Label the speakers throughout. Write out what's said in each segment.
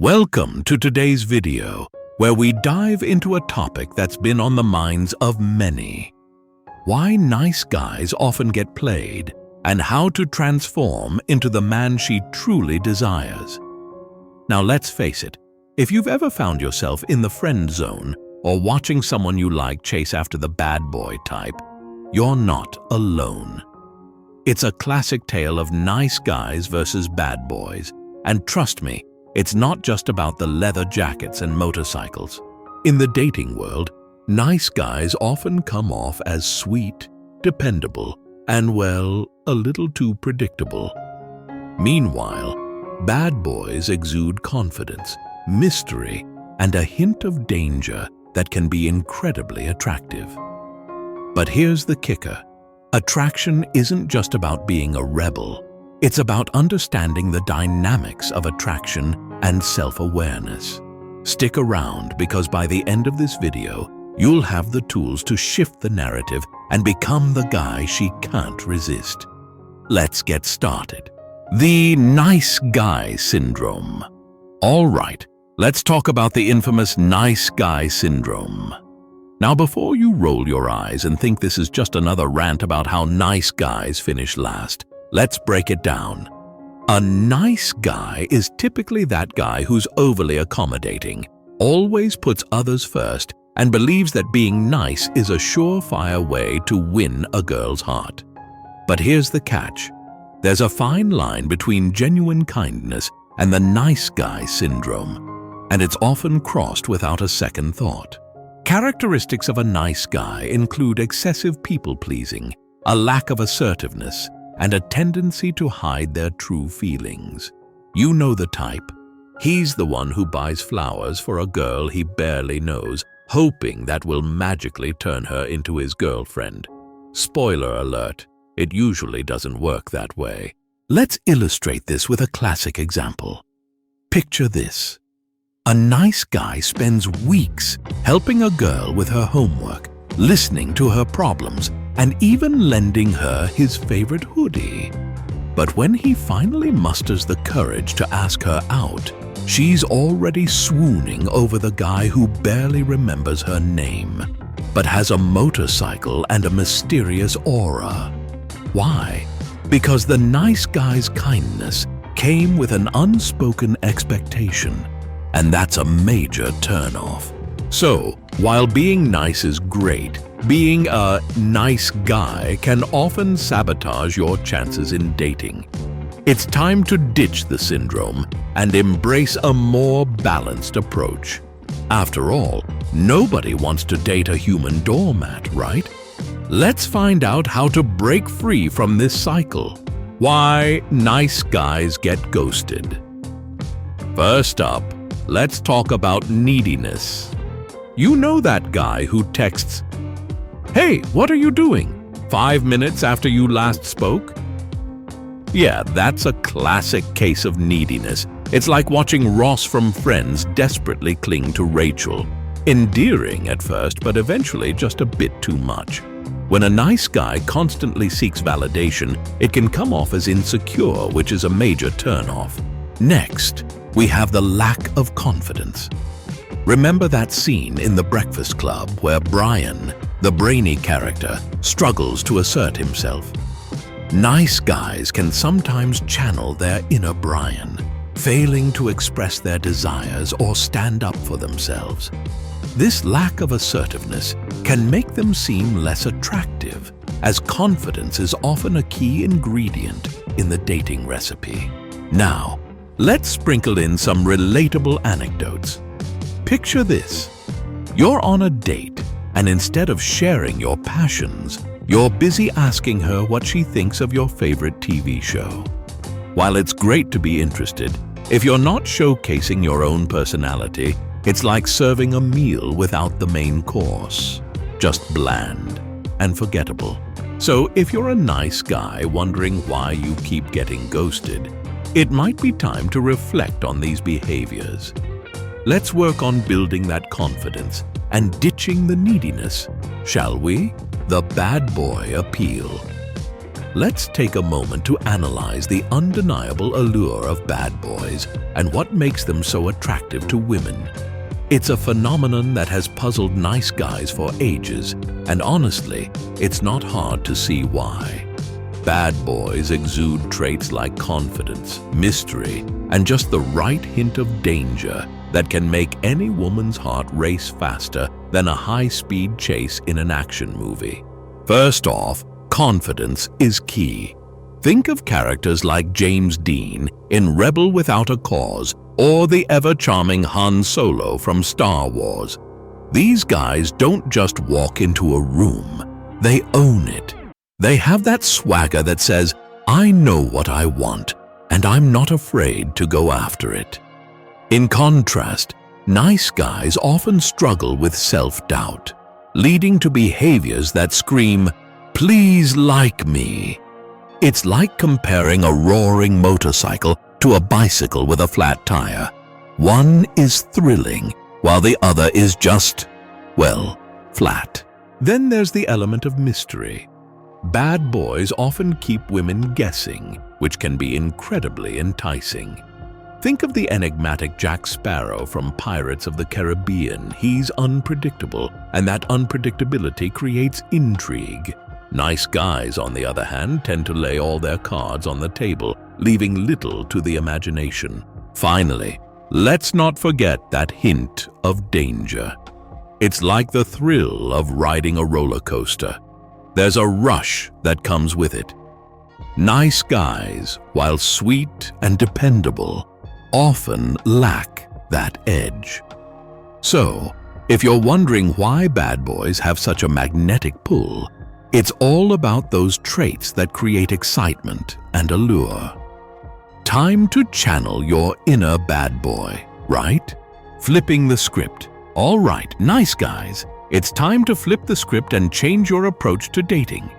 Speaker 1: Welcome to today's video, where we dive into a topic that's been on the minds of many. Why nice guys often get played, and how to transform into the man she truly desires. Now let's face it, if you've ever found yourself in the friend zone or watching someone you like chase after the bad boy type, you're not alone. It's a classic tale of nice guys versus bad boys, and trust me, it's not just about the leather jackets and motorcycles. In the dating world, nice guys often come off as sweet, dependable, and well, a little too predictable. Meanwhile, bad boys exude confidence, mystery, and a hint of danger that can be incredibly attractive. But here's the kicker. Attraction isn't just about being a rebel. It's about understanding the dynamics of attraction and self-awareness. Stick around because by the end of this video, you'll have the tools to shift the narrative and become the guy she can't resist. Let's get started. The nice guy syndrome. All right, let's talk about the infamous nice guy syndrome. Now, before you roll your eyes and think this is just another rant about how nice guys finish last, let's break it down. A nice guy is typically that guy who's overly accommodating, always puts others first, and believes that being nice is a surefire way to win a girl's heart. But here's the catch. There's a fine line between genuine kindness and the nice guy syndrome, and it's often crossed without a second thought. Characteristics of a nice guy include excessive people-pleasing, a lack of assertiveness, and a tendency to hide their true feelings. You know the type. He's the one who buys flowers for a girl he barely knows, hoping that will magically turn her into his girlfriend. Spoiler alert, it usually doesn't work that way. Let's illustrate this with a classic example. Picture this. A nice guy spends weeks helping a girl with her homework, listening to her problems, and even lending her his favorite hoodie. But when he finally musters the courage to ask her out, she's already swooning over the guy who barely remembers her name, but has a motorcycle and a mysterious aura. Why? Because the nice guy's kindness came with an unspoken expectation, and that's a major turnoff. So, while being nice is great, being a nice guy can often sabotage your chances in dating. It's time to ditch the syndrome and embrace a more balanced approach. After all, nobody wants to date a human doormat, right? Let's find out how to break free from this cycle. Why nice guys get ghosted. First up, let's talk about neediness. You know that guy who texts, "Hey, what are you doing?" 5 minutes after you last spoke? Yeah, that's a classic case of neediness. It's like watching Ross from Friends desperately cling to Rachel. Endearing at first, but eventually just a bit too much. When a nice guy constantly seeks validation, it can come off as insecure, which is a major turnoff. Next, we have the lack of confidence. Remember that scene in The Breakfast Club where Brian, the brainy character, struggles to assert himself? Nice guys can sometimes channel their inner Brian, failing to express their desires or stand up for themselves. This lack of assertiveness can make them seem less attractive, as confidence is often a key ingredient in the dating recipe. Now, let's sprinkle in some relatable anecdotes. Picture this. You're on a date, and instead of sharing your passions, you're busy asking her what she thinks of your favorite TV show. While it's great to be interested, if you're not showcasing your own personality, it's like serving a meal without the main course. Just bland and forgettable. So if you're a nice guy wondering why you keep getting ghosted, it might be time to reflect on these behaviors. Let's work on building that confidence and ditching the neediness, shall we? The bad boy appeal. let's take a moment to analyze the undeniable allure of bad boys and what makes them so attractive to women. It's a phenomenon that has puzzled nice guys for ages, and honestly, it's not hard to see why. Bad boys exude traits like confidence, mystery, and just the right hint of danger that can make any woman's heart race faster than a high-speed chase in an action movie. First off, confidence is key. Think of characters like James Dean in Rebel Without a Cause or the ever-charming Han Solo from Star Wars. These guys don't just walk into a room, they own it. They have that swagger that says, "I know what I want, and I'm not afraid to go after it." In contrast, nice guys often struggle with self-doubt, leading to behaviors that scream, "Please like me." It's like comparing a roaring motorcycle to a bicycle with a flat tire. One is thrilling, while the other is just, well, flat. Then there's the element of mystery. Bad boys often keep women guessing, which can be incredibly enticing. Think of the enigmatic Jack Sparrow from Pirates of the Caribbean. He's unpredictable, and that unpredictability creates intrigue. Nice guys, on the other hand, tend to lay all their cards on the table, leaving little to the imagination. Finally, let's not forget that hint of danger. It's like the thrill of riding a roller coaster. There's a rush that comes with it. Nice guys, while sweet and dependable, often lack that edge. So, if you're wondering why bad boys have such a magnetic pull, it's all about those traits that create excitement and allure. Time to channel your inner bad boy, right? Flipping the script. All right, nice guys. It's time to flip the script and change your approach to dating.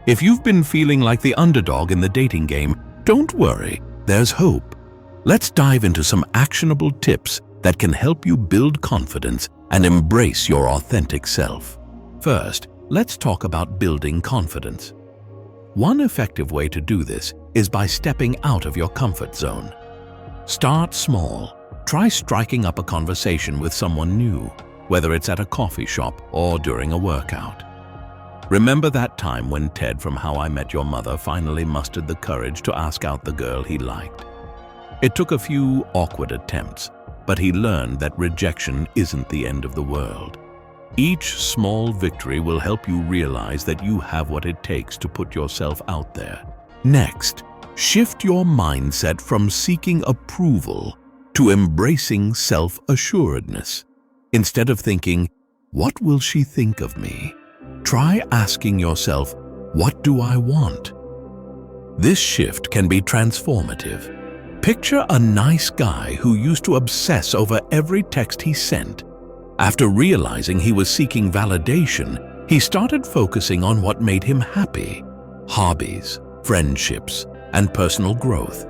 Speaker 1: If you've been feeling like the underdog in the dating game, don't worry, there's hope. Let's dive into some actionable tips that can help you build confidence and embrace your authentic self. First, let's talk about building confidence. One effective way to do this is by stepping out of your comfort zone. Start small. Try striking up a conversation with someone new, whether it's at a coffee shop or during a workout. Remember that time when Ted from How I Met Your Mother finally mustered the courage to ask out the girl he liked? It took a few awkward attempts, but he learned that rejection isn't the end of the world. Each small victory will help you realize that you have what it takes to put yourself out there. Next, shift your mindset from seeking approval to embracing self-assuredness. Instead of thinking, "What will she think of me?" try asking yourself, "What do I want?" This shift can be transformative. Picture a nice guy who used to obsess over every text he sent. After realizing he was seeking validation, he started focusing on what made him happy: hobbies, friendships, and personal growth.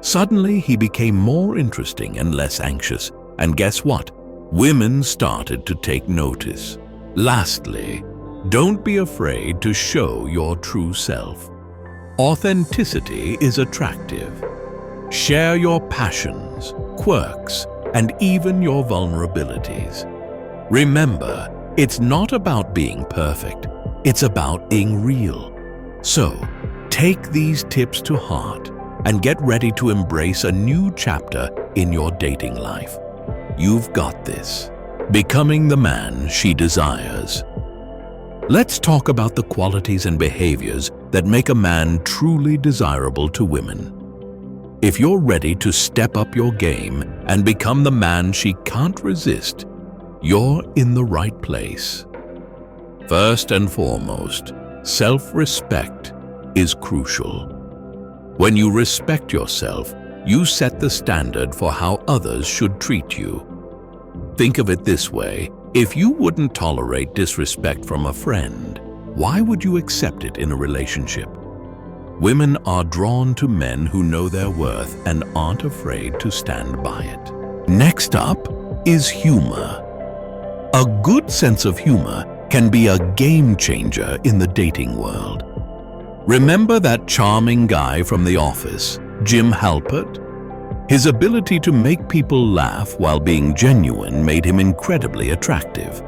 Speaker 1: Suddenly, he became more interesting and less anxious. And guess what? Women started to take notice. Lastly, don't be afraid to show your true self. Authenticity is attractive. Share your passions, quirks, and even your vulnerabilities. Remember, it's not about being perfect, it's about being real. So, take these tips to heart and get ready to embrace a new chapter in your dating life. You've got this. Becoming the man she desires. Let's talk about the qualities and behaviors that make a man truly desirable to women. If you're ready to step up your game and become the man she can't resist, you're in the right place. First and foremost, self-respect is crucial. When you respect yourself, you set the standard for how others should treat you. Think of it this way: if you wouldn't tolerate disrespect from a friend, why would you accept it in a relationship? Women are drawn to men who know their worth and aren't afraid to stand by it. Next up is humor. A good sense of humor can be a game changer in the dating world. Remember that charming guy from the office, Jim Halpert? His ability to make people laugh while being genuine made him incredibly attractive.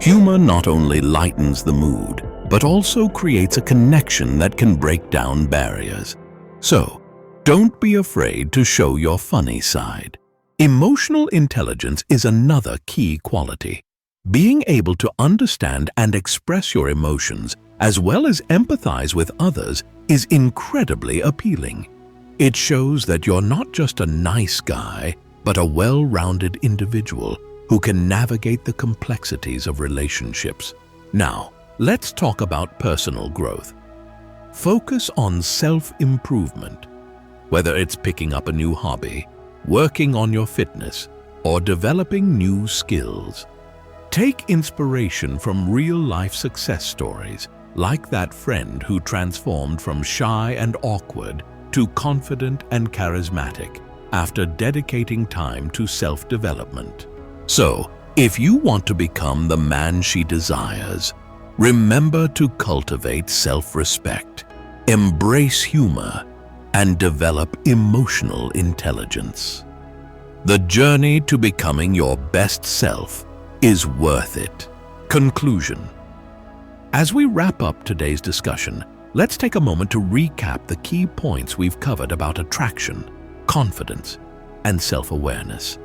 Speaker 1: Humor not only lightens the mood, but also creates a connection that can break down barriers. So, don't be afraid to show your funny side. Emotional intelligence is another key quality. Being able to understand and express your emotions, as well as empathize with others, is incredibly appealing. It shows that you're not just a nice guy, but a well-rounded individual who can navigate the complexities of relationships. Now, let's talk about personal growth. Focus on self-improvement. Whether it's picking up a new hobby, working on your fitness, or developing new skills. Take inspiration from real-life success stories, like that friend who transformed from shy and awkward to confident and charismatic after dedicating time to self-development. So, if you want to become the man she desires, remember to cultivate self-respect, embrace humor, and develop emotional intelligence. The journey to becoming your best self is worth it. Conclusion. As we wrap up today's discussion, let's take a moment to recap the key points we've covered about attraction, confidence, and self-awareness.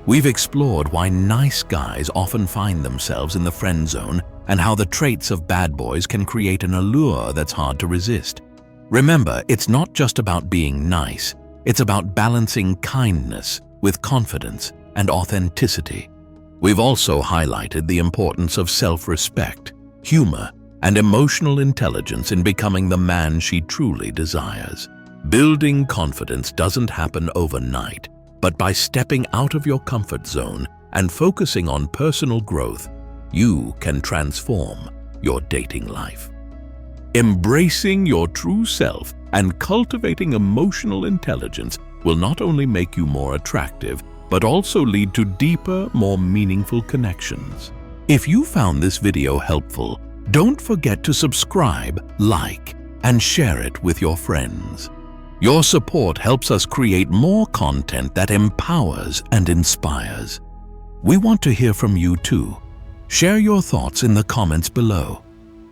Speaker 1: We've explored why nice guys often find themselves in the friend zone and how the traits of bad boys can create an allure that's hard to resist. Remember, it's not just about being nice, it's about balancing kindness with confidence and authenticity. We've also highlighted the importance of self-respect, humor, and emotional intelligence in becoming the man she truly desires. Building confidence doesn't happen overnight, but by stepping out of your comfort zone and focusing on personal growth, you can transform your dating life. Embracing your true self and cultivating emotional intelligence will not only make you more attractive, but also lead to deeper, more meaningful connections. If you found this video helpful, don't forget to subscribe, like, and share it with your friends. Your support helps us create more content that empowers and inspires. We want to hear from you too. Share your thoughts in the comments below.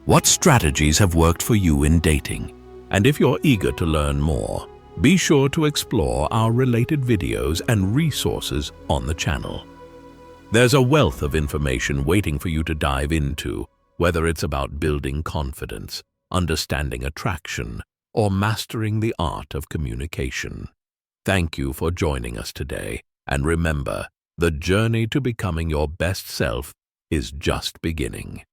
Speaker 1: What strategies have worked for you in dating? And if you're eager to learn more, be sure to explore our related videos and resources on the channel. There's a wealth of information waiting for you to dive into, whether it's about building confidence, understanding attraction, or mastering the art of communication. Thank you for joining us today, and remember, the journey to becoming your best self is just beginning.